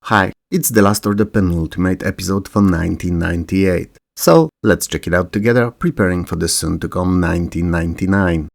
Hi, it's the last or the penultimate episode from 1998. So, let's check it out together, preparing for the soon-to-come 1999.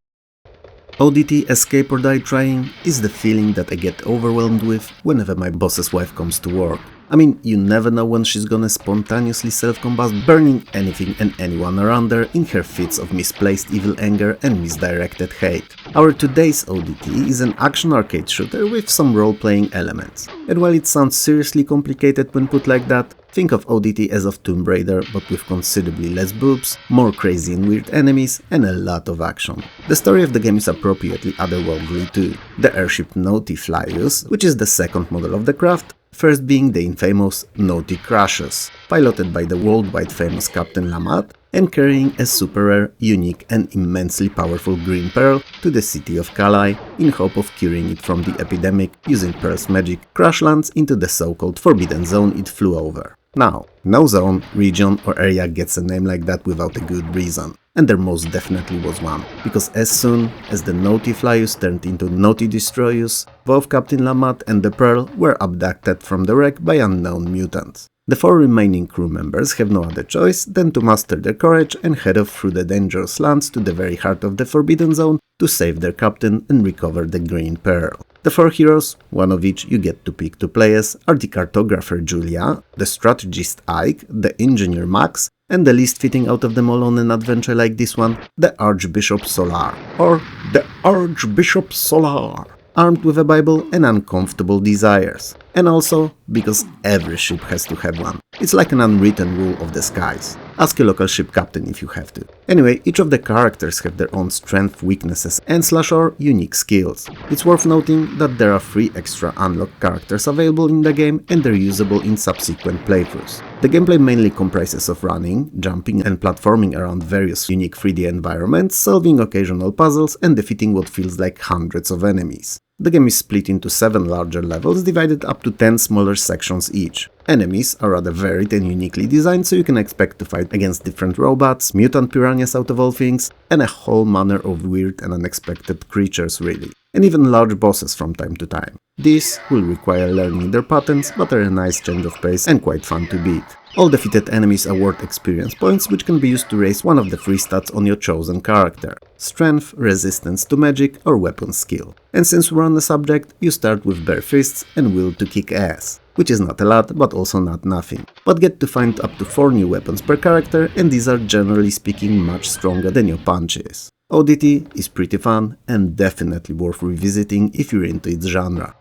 O.D.T. Escape or Die Trying is the feeling that I get overwhelmed with whenever my boss's wife comes to work. I mean, you never know when she's gonna spontaneously self-combust, burning anything and anyone around her in her fits of misplaced evil anger and misdirected hate. Our today's O.D.T. is an action arcade shooter with some role-playing elements. And while it sounds seriously complicated when put like that, think of O.D.T. as of Tomb Raider, but with considerably less boobs, more crazy and weird enemies, and a lot of action. The story of the game is appropriately otherworldly too. The airship Naughty Flyus, which is the second model of the craft, first being the infamous Naughty Crashes, piloted by the worldwide famous Captain Lamat, and carrying a super rare, unique and immensely powerful green pearl to the city of Kalai in hope of curing it from the epidemic using Pearl's magic, crash lands into the so-called Forbidden Zone it flew over. Now, no zone, region or area gets a name like that without a good reason. And there most definitely was one, because as soon as the Naughty Flyus turned into Naughty Destroyus, both Captain Lamat and the Pearl were abducted from the wreck by unknown mutants. The four remaining crew members have no other choice than to muster their courage and head off through the dangerous lands to the very heart of the Forbidden Zone to save their captain and recover the Green Pearl. The four heroes, one of each you get to pick to play as, are the cartographer Julia, the strategist Ike, the engineer Max, and the least fitting out of them all on an adventure like this one, the Archbishop Solar, or the Archbishop Solar, armed with a Bible and uncomfortable desires. And also, because every ship has to have one. It's like an unwritten rule of the skies. Ask a local ship captain if you have to. Anyway, each of the characters have their own strengths, weaknesses and / unique skills. It's worth noting that there are 3 extra unlocked characters available in the game and they're usable in subsequent playthroughs. The gameplay mainly comprises of running, jumping and platforming around various unique 3D environments, solving occasional puzzles and defeating what feels like hundreds of enemies. The game is split into 7 larger levels divided up to 10 smaller sections each. Enemies are rather varied and uniquely designed, so you can expect to fight against different robots, mutant piranhas out of all things, and a whole manner of weird and unexpected creatures really. And even large bosses from time to time. These will require learning their patterns, but are a nice change of pace and quite fun to beat. All defeated enemies are worth experience points, which can be used to raise one of the 3 stats on your chosen character: strength, resistance to magic or weapon skill. And since we're on the subject, you start with bare fists and will to kick ass. Which is not a lot, but also not nothing. But get to find up to 4 new weapons per character, and these are generally speaking much stronger than your punches. O.D.T. is pretty fun and definitely worth revisiting if you're into its genre.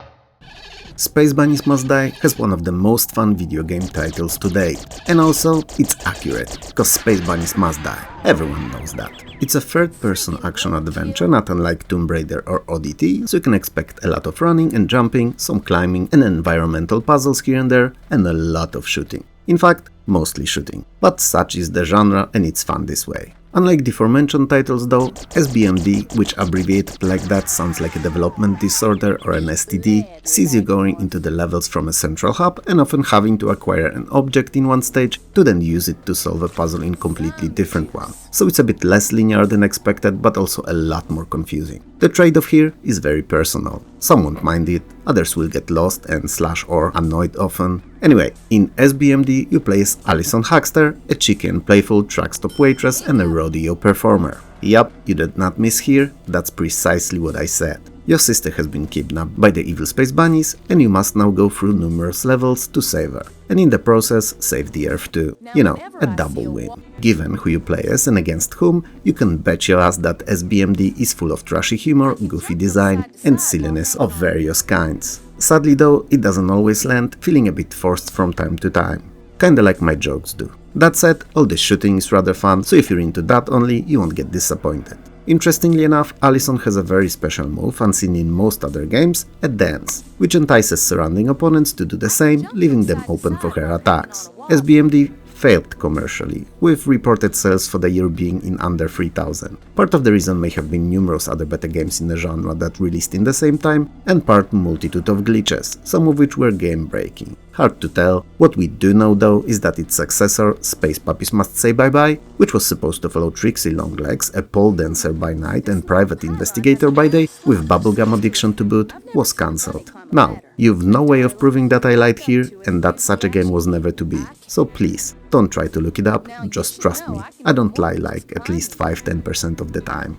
Space Bunnies Must Die has one of the most fun video game titles to date. And also, it's accurate, cause Space Bunnies must die. Everyone knows that. It's a third-person action adventure, not unlike Tomb Raider or O.D.T, so you can expect a lot of running and jumping, some climbing and environmental puzzles here and there, and a lot of shooting. In fact, mostly shooting. But such is the genre and it's fun this way. Unlike the aforementioned titles though, SBMD, which abbreviated like that sounds like a development disorder or an STD, sees you going into the levels from a central hub and often having to acquire an object in one stage to then use it to solve a puzzle in completely different one. So it's a bit less linear than expected, but also a lot more confusing. The trade-off here is very personal. Some won't mind it, others will get lost and / or annoyed often. Anyway, in SBMD you play as Alison Huckster, a cheeky and playful track stop waitress and a rodeo performer. Yup, you did not miss here, that's precisely what I said. Your sister has been kidnapped by the evil Space Bunnies and you must now go through numerous levels to save her. And in the process, save the Earth too. You know, a double win. Given who you play as and against whom, you can bet your ass that SBMD is full of trashy humor, goofy design and silliness of various kinds. Sadly though, it doesn't always land, feeling a bit forced from time to time. Kinda like my jokes do. That said, all the shooting is rather fun, so if you're into that only, you won't get disappointed. Interestingly enough, Alison has a very special move unseen in most other games, a dance, which entices surrounding opponents to do the same, leaving them open for her attacks. SBMD failed commercially, with reported sales for the year being in under 3,000. Part of the reason may have been numerous other beta games in the genre that released in the same time, and part multitude of glitches, some of which were game-breaking. Hard to tell. What we do know though is that its successor, Space Puppies Must Say Bye Bye, which was supposed to follow Trixie Longlegs, a pole dancer by night and private investigator by day, with bubblegum addiction to boot, was cancelled. Now, you've no way of proving that I lied here and that such a game was never to be. So please, don't try to look it up, just trust me. I don't lie like at least 5–10% of the time.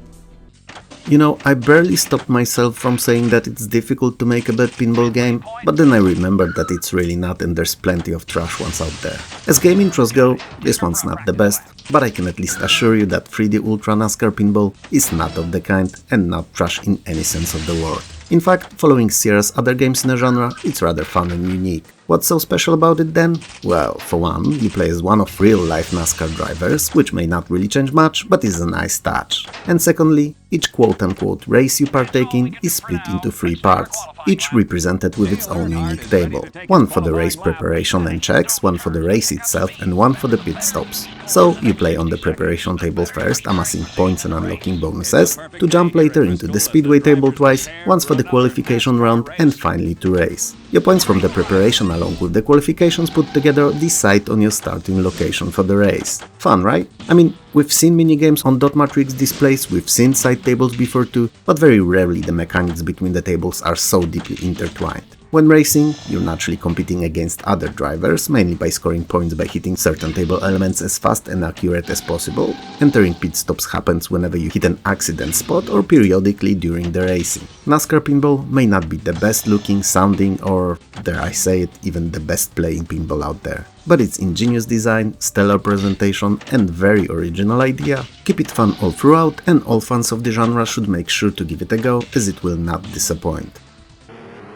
You know, I barely stopped myself from saying that it's difficult to make a bad pinball game, but then I remembered that it's really not and there's plenty of trash ones out there. As game intros go, this one's not the best, but I can at least assure you that 3D Ultra NASCAR Pinball is not of the kind and not trash in any sense of the word. In fact, following Sierra's other games in the genre, it's rather fun and unique. What's so special about it then? Well, for one, you play as one of real-life NASCAR drivers, which may not really change much, but is a nice touch. And secondly, each quote-unquote race you partake in is split into 3 parts, each represented with its own unique table. One for the race preparation and checks, one for the race itself, and one for the pit stops. So, you play on the preparation table first, amassing points and unlocking bonuses, to jump later into the speedway table twice, once for the qualification round, and finally to race. Your points from the preparation along with the qualifications put together decide on your starting location for the race. Fun, right? I mean, we've seen minigames on dot matrix displays, we've seen side tables before too, but very rarely the mechanics between the tables are so deeply intertwined. When racing, you're naturally competing against other drivers, mainly by scoring points by hitting certain table elements as fast and accurate as possible. Entering pit stops happens whenever you hit an accident spot or periodically during the racing. NASCAR Pinball may not be the best looking, sounding, or, dare I say it, even the best playing pinball out there. But its ingenious design, stellar presentation and very original idea keep it fun all throughout, and all fans of the genre should make sure to give it a go, as it will not disappoint.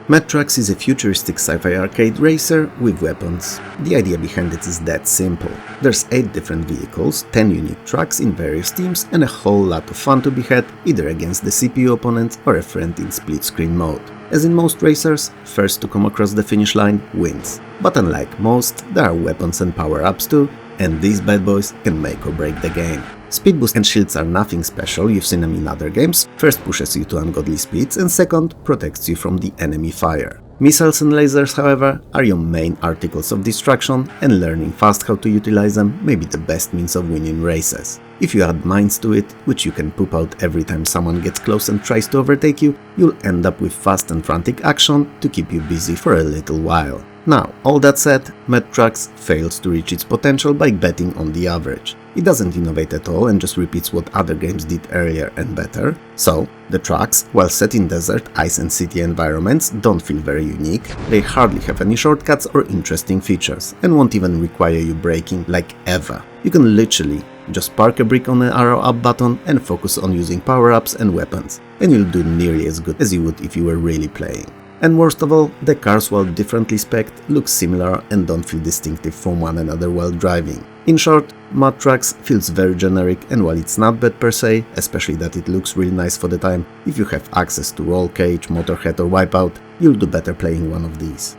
Trax is a futuristic sci-fi arcade racer with weapons. The idea behind it is that simple. There's 8 different vehicles, 10 unique tracks in various teams, and a whole lot of fun to be had either against the CPU opponents or a friend in split-screen mode. As in most racers, first to come across the finish line wins. But unlike most, there are weapons and power-ups too, and these bad boys can make or break the game. Speed boost and shields are nothing special, you've seen them in other games. First pushes you to ungodly speeds and second protects you from the enemy fire. Missiles and lasers, however, are your main articles of destruction, and learning fast how to utilize them may be the best means of winning races. If you add mines to it, which you can poop out every time someone gets close and tries to overtake you, you'll end up with fast and frantic action to keep you busy for a little while. Now, all that said, Trax fails to reach its potential by betting on the average. It doesn't innovate at all and just repeats what other games did earlier and better. So, the tracks, while set in desert, ice and city environments, don't feel very unique, they hardly have any shortcuts or interesting features, and won't even require you braking like ever. You can literally just park a brick on the arrow up button and focus on using power-ups and weapons, and you'll do nearly as good as you would if you were really playing. And worst of all, the cars, while differently spec'd, look similar and don't feel distinctive from one another while driving. In short, Trax feels very generic, and while it's not bad per se, especially that it looks really nice for the time, if you have access to Roll Cage, Motorhead or Wipeout, you'll do better playing one of these.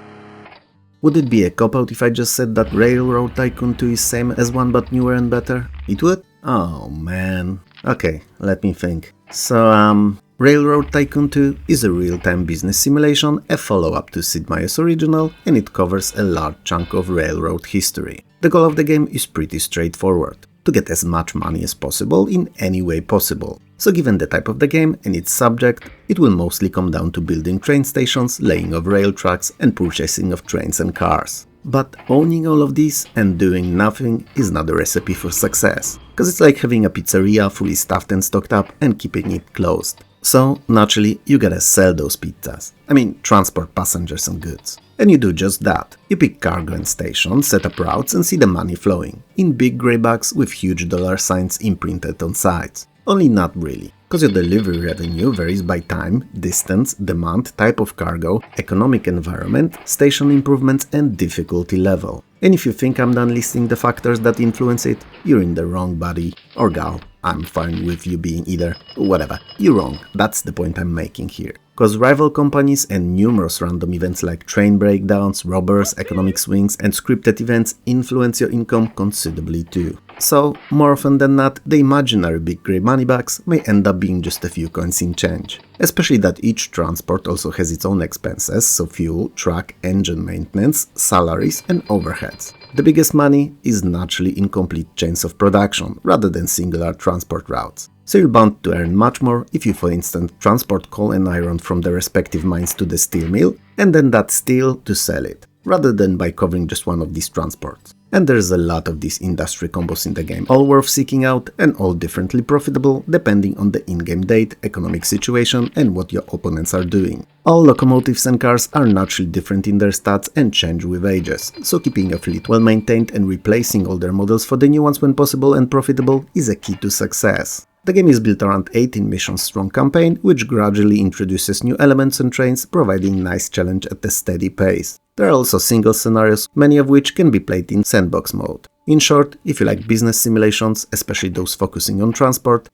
Would it be a cop-out if I just said that Railroad Tycoon 2 is same as 1 but newer and better? It would? Oh man. Okay, let me think. So, Railroad Tycoon 2 is a real-time business simulation, a follow-up to Sid Meier's original, and it covers a large chunk of railroad history. The goal of the game is pretty straightforward: to get as much money as possible in any way possible. So given the type of the game and its subject, it will mostly come down to building train stations, laying of rail tracks, and purchasing of trains and cars. But owning all of these and doing nothing is not a recipe for success, because it's like having a pizzeria fully staffed and stocked up and keeping it closed. So, naturally, you gotta sell those pizzas. I mean, transport passengers and goods. And you do just that. You pick cargo and stations, set up routes and see the money flowing, in big grey bags with huge dollar signs imprinted on sides. Only not really, because your delivery revenue varies by time, distance, demand, type of cargo, economic environment, station improvements and difficulty level. And if you think I'm done listing the factors that influence it, you're in the wrong, buddy or gal. I'm fine with you being either. Whatever. You're wrong. That's the point I'm making here. cause rival companies and numerous random events like train breakdowns, robbers, economic swings, and scripted events influence your income considerably too. So, more often than not, the imaginary big grey moneybags may end up being just a few coins in change. Especially that each transport also has its own expenses, so fuel, truck, engine maintenance, salaries, and overheads. The biggest money is naturally in complete chains of production, rather than singular transport routes. So you're bound to earn much more if you, for instance, transport coal and iron from the respective mines to the steel mill, and then that steel to sell it, rather than by covering just one of these transports. And there's a lot of these industry combos in the game, all worth seeking out and all differently profitable depending on the in-game date, economic situation, and what your opponents are doing. All locomotives and cars are naturally different in their stats and change with ages, so keeping a fleet well maintained and replacing older models for the new ones when possible and profitable is a key to success. The game is built around 18 missions strong campaign, which gradually introduces new elements and trains, providing nice challenge at a steady pace. There are also single scenarios, many of which can be played in sandbox mode. In short, if you like business simulations, especially those focusing on transport,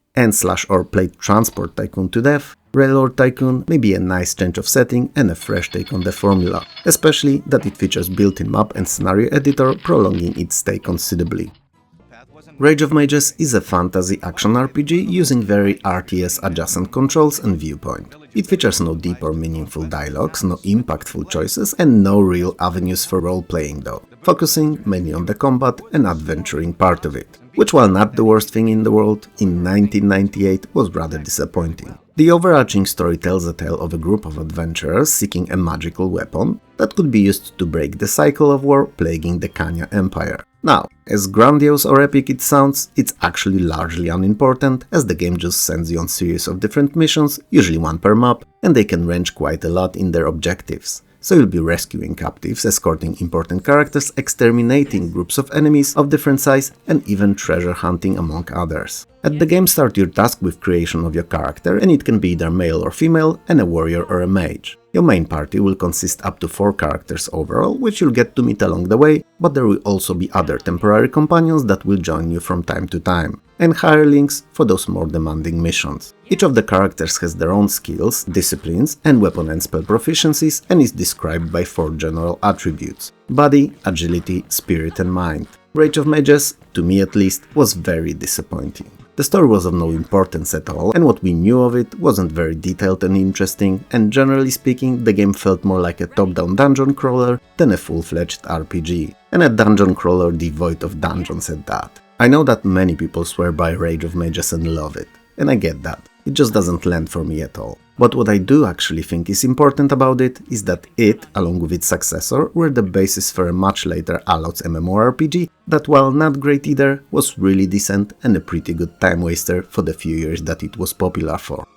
or played Transport Tycoon to death, Railroad Tycoon may be a nice change of setting and a fresh take on the formula, especially that it features built-in map and scenario editor, prolonging its stay considerably. Rage of Mages is a fantasy action RPG using very RTS adjacent controls and viewpoint. It features no deep or meaningful dialogues, no impactful choices, and no real avenues for role-playing though, focusing mainly on the combat and adventuring part of it, which, while not the worst thing in the world, in 1998 was rather disappointing. The overarching story tells a tale of a group of adventurers seeking a magical weapon that could be used to break the cycle of war plaguing the Kanya Empire. Now, as grandiose or epic it sounds, it's actually largely unimportant, as the game just sends you on a series of different missions, usually one per map, and they can range quite a lot in their objectives. So you'll be rescuing captives, escorting important characters, exterminating groups of enemies of different size, and even treasure hunting among others. At the game start you're tasked with creation of your character, and it can be either male or female, and a warrior or a mage. Your main party will consist up to 4 characters overall, which you'll get to meet along the way, but there will also be other temporary companions that will join you from time to time, and hirelings for those more demanding missions. Each of the characters has their own skills, disciplines, and weapon and spell proficiencies, and is described by 4 general attributes: body, agility, spirit, and mind. Rage of Mages, to me at least, was very disappointing. The story was of no importance at all, and what we knew of it wasn't very detailed and interesting, and generally speaking, the game felt more like a top-down dungeon crawler than a full-fledged RPG, and a dungeon crawler devoid of dungeons at that. I know that many people swear by Rage of Mages and love it, and I get that. It just doesn't land for me at all. But what I do actually think is important about it is that it, along with its successor, were the basis for a much later Allot's MMORPG that, while not great either, was really decent and a pretty good time waster for the few years that it was popular for.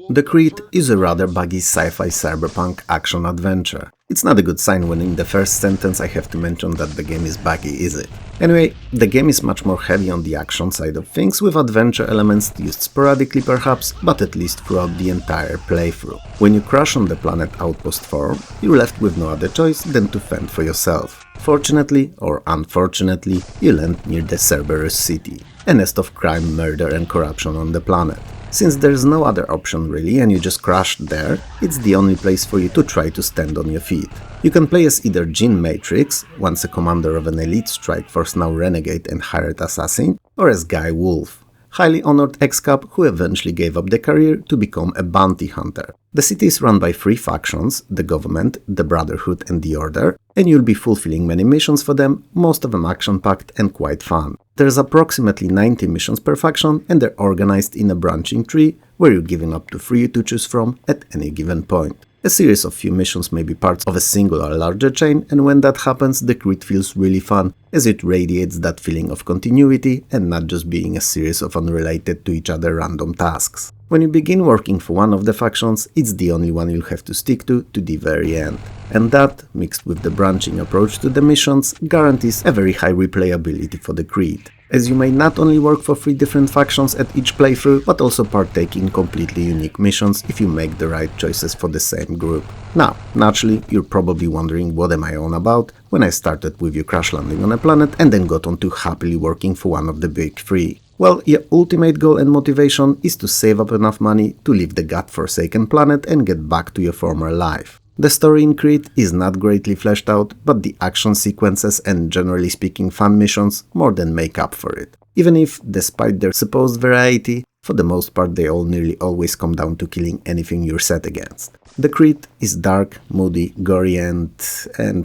The Creed is a rather buggy sci-fi cyberpunk action-adventure. It's not a good sign when in the first sentence I have to mention that the game is buggy, is it? Anyway, the game is much more heavy on the action side of things, with adventure elements used sporadically perhaps, but at least throughout the entire playthrough. When you crash on the planet Outpost 4, you're left with no other choice than to fend for yourself. Fortunately, or unfortunately, you land near the Cerberus city, a nest of crime, murder and corruption on the planet. Since there's no other option really and you just crashed there, it's the only place for you to try to stand on your feet. You can play as either Jean Matrix, once a commander of an elite strike force now renegade and hired assassin, or as Guy Wolf, highly honored ex-cop who eventually gave up the career to become a bounty hunter. The city is run by 3 factions, the government, the Brotherhood and the Order, and you'll be fulfilling many missions for them, most of them action-packed and quite fun. There's approximately 90 missions per faction, and they're organized in a branching tree where you're given up to 3 to choose from at any given point. A series of few missions may be parts of a singular larger chain, and when that happens, the Creed feels really fun, as it radiates that feeling of continuity and not just being a series of unrelated to each other random tasks. When you begin working for one of the factions, it's the only one you'll have to stick to the very end. And that, mixed with the branching approach to the missions, guarantees a very high replayability for the Creed, as you may not only work for 3 different factions at each playthrough, but also partake in completely unique missions if you make the right choices for the same group. Now, naturally, you're probably wondering what am I on about when I started with you crash landing on a planet and then got on to happily working for one of the big 3. Well, your ultimate goal and motivation is to save up enough money to leave the godforsaken planet and get back to your former life. The story in Creed is not greatly fleshed out, but the action sequences and generally speaking fun missions more than make up for it. Even if, despite their supposed variety, for the most part they all nearly always come down to killing anything you're set against. The Creed is dark, moody, gory and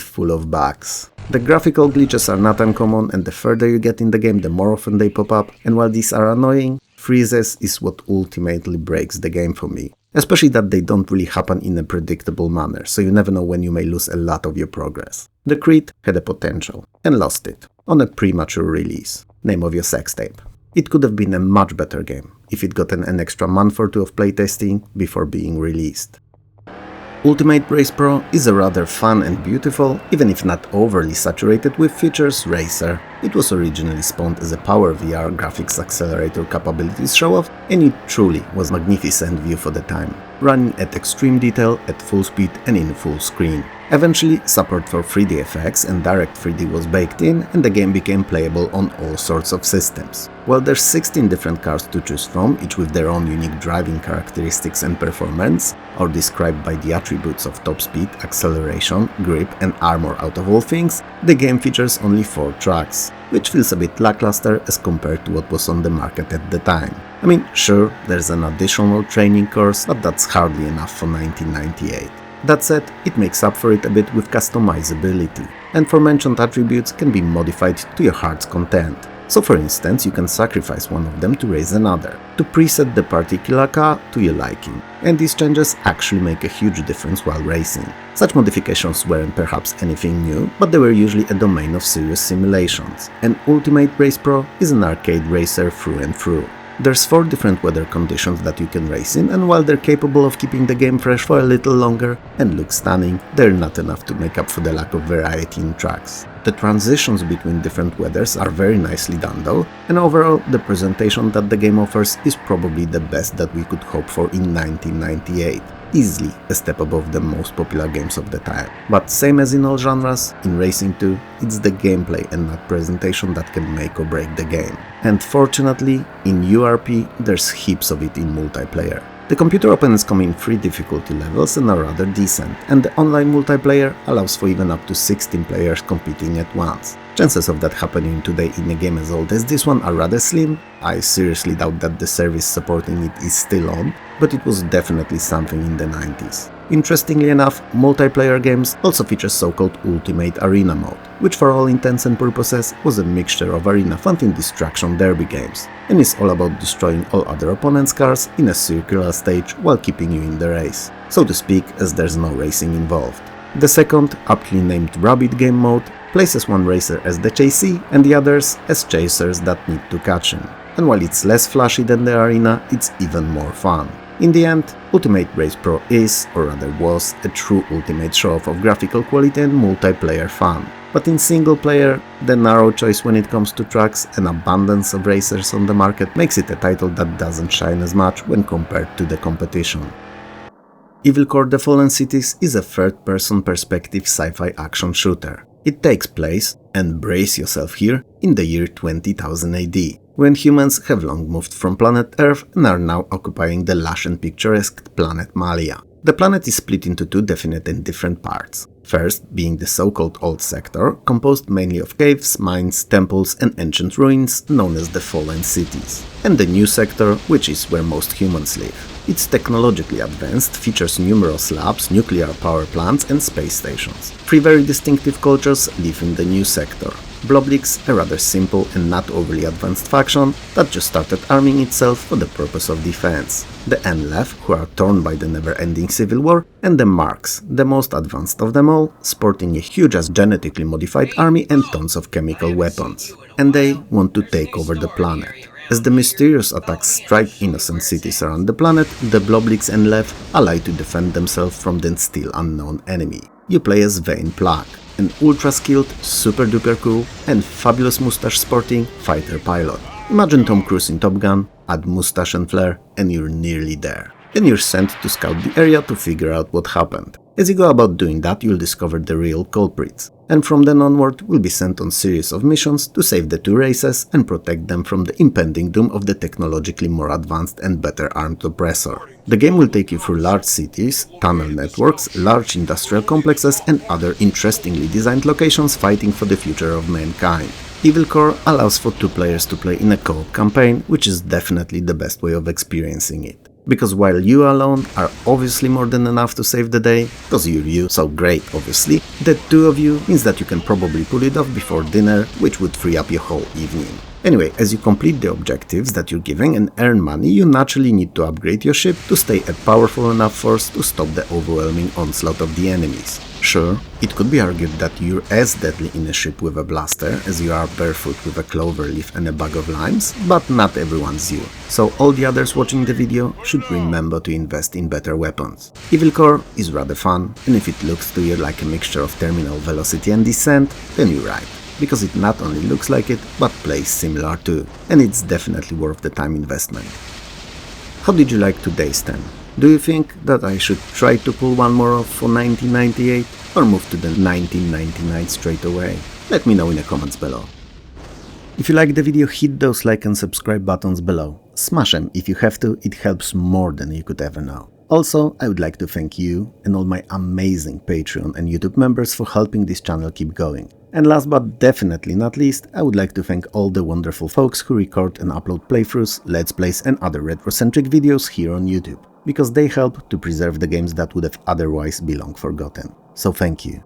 full of bugs. The graphical glitches are not uncommon, and the further you get in the game the more often they pop up, and while these are annoying, freezes is what ultimately breaks the game for me. Especially that they don't really happen in a predictable manner, so you never know when you may lose a lot of your progress. The Creed had a potential, and lost it, on a premature release. Name of your sex tape. It could have been a much better game, if it gotten an extra month or two of playtesting before being released. Ultimate Race Pro is a rather fun and beautiful, even if not overly saturated with features, racer. It was originally spawned as a Power VR graphics accelerator capabilities show-off, and it truly was a magnificent view for the time, running at extreme detail, at full speed and in full screen. Eventually, support for 3D effects and direct 3D was baked in, and the game became playable on all sorts of systems. While there's 16 different cars to choose from, each with their own unique driving characteristics and performance, or described by the attributes of top speed, acceleration, grip and armor out of all things, the game features only 4 tracks, which feels a bit lackluster as compared to what was on the market at the time. I mean, sure, there's an additional training course, but that's hardly enough for 1998. That said, it makes up for it a bit with customizability, and aforementioned attributes can be modified to your heart's content. So for instance, you can sacrifice one of them to raise another, to preset the particular car to your liking, and these changes actually make a huge difference while racing. Such modifications weren't perhaps anything new, but they were usually a domain of serious simulations, and Ultimate Race Pro is an arcade racer through and through. There's 4 different weather conditions that you can race in, and while they're capable of keeping the game fresh for a little longer and look stunning, they're not enough to make up for the lack of variety in tracks. The transitions between different weathers are very nicely done though, and overall the presentation that the game offers is probably the best that we could hope for in 1998. Easily a step above the most popular games of the time. But same as in all genres, in racing too, it's the gameplay and not presentation that can make or break the game. And fortunately, in URP there's heaps of it in multiplayer. The computer opponents come in 3 difficulty levels and are rather decent, and the online multiplayer allows for even up to 16 players competing at once. Chances of that happening today in a game as old as this one are rather slim. I seriously doubt that the service supporting it is still on, but it was definitely something in the 90s. Interestingly enough, multiplayer games also feature so-called Ultimate Arena mode, which for all intents and purposes was a mixture of arena fun and distraction derby games, and is all about destroying all other opponents' cars in a circular stage while keeping you in the race, so to speak, as there's no racing involved. The second, aptly named Rabbit Game mode, places one racer as the chasee and the others as chasers that need to catch him, and while it's less flashy than the arena, it's even more fun. In the end, Ultimate Race Pro is, or rather was, a true ultimate show-off of graphical quality and multiplayer fun. But in single player, the narrow choice when it comes to tracks and abundance of racers on the market makes it a title that doesn't shine as much when compared to the competition. Evil Core: The Fallen Cities is a third-person perspective sci-fi action shooter. It takes place, and brace yourself here, in the year 20,000 AD, when humans have long moved from planet Earth and are now occupying the lush and picturesque planet Malia. The planet is split into 2 definite and different parts. First being the so-called Old Sector, composed mainly of caves, mines, temples and ancient ruins known as the Fallen Cities. And the New Sector, which is where most humans live. It's technologically advanced, features numerous labs, nuclear power plants and space stations. 3 very distinctive cultures live in the New Sector. Bloblix, a rather simple and not overly advanced faction that just started arming itself for the purpose of defense. The Enlef, who are torn by the never-ending civil war, and the Marks, the most advanced of them all, sporting a huge-ass genetically modified army and tons of chemical weapons. And they want to take over the planet. As the mysterious attacks strike innocent cities around the planet, the Bloblix Enlef ally to defend themselves from the still unknown enemy. You play as Vane Plague, an ultra-skilled, super-duper cool and fabulous mustache-sporting fighter pilot. Imagine Tom Cruise in Top Gun, add mustache and flair, and you're nearly there. Then you're sent to scout the area to figure out what happened. As you go about doing that, you'll discover the real culprits, and from then onward will be sent on series of missions to save the two races and protect them from the impending doom of the technologically more advanced and better armed oppressor. The game will take you through large cities, tunnel networks, large industrial complexes and other interestingly designed locations fighting for the future of mankind. Evil Core allows for two players to play in a co-op campaign, which is definitely the best way of experiencing it. Because while you alone are obviously more than enough to save the day, because you're you, so great obviously, the two of you means that you can probably pull it off before dinner, which would free up your whole evening. Anyway, as you complete the objectives that you're given and earn money, you naturally need to upgrade your ship to stay at powerful enough force to stop the overwhelming onslaught of the enemies. Sure, it could be argued that you're as deadly in a ship with a blaster as you are barefoot with a clover leaf and a bag of limes, but not everyone's you. So all the others watching the video should remember to invest in better weapons. Evil Core is rather fun, and if it looks to you like a mixture of terminal velocity and descent, then you're right. Because it not only looks like it, but plays similar too, and it's definitely worth the time investment. How did you like today's 10? Do you think that I should try to pull one more off for 1998 or move to the 1999 straight away? Let me know in the comments below. If you liked the video, hit those like and subscribe buttons below. Smash them if you have to, it helps more than you could ever know. Also, I would like to thank you and all my amazing Patreon and YouTube members for helping this channel keep going. And last but definitely not least, I would like to thank all the wonderful folks who record and upload playthroughs, let's plays and other retro-centric videos here on YouTube, because they help to preserve the games that would have otherwise been long forgotten. So thank you.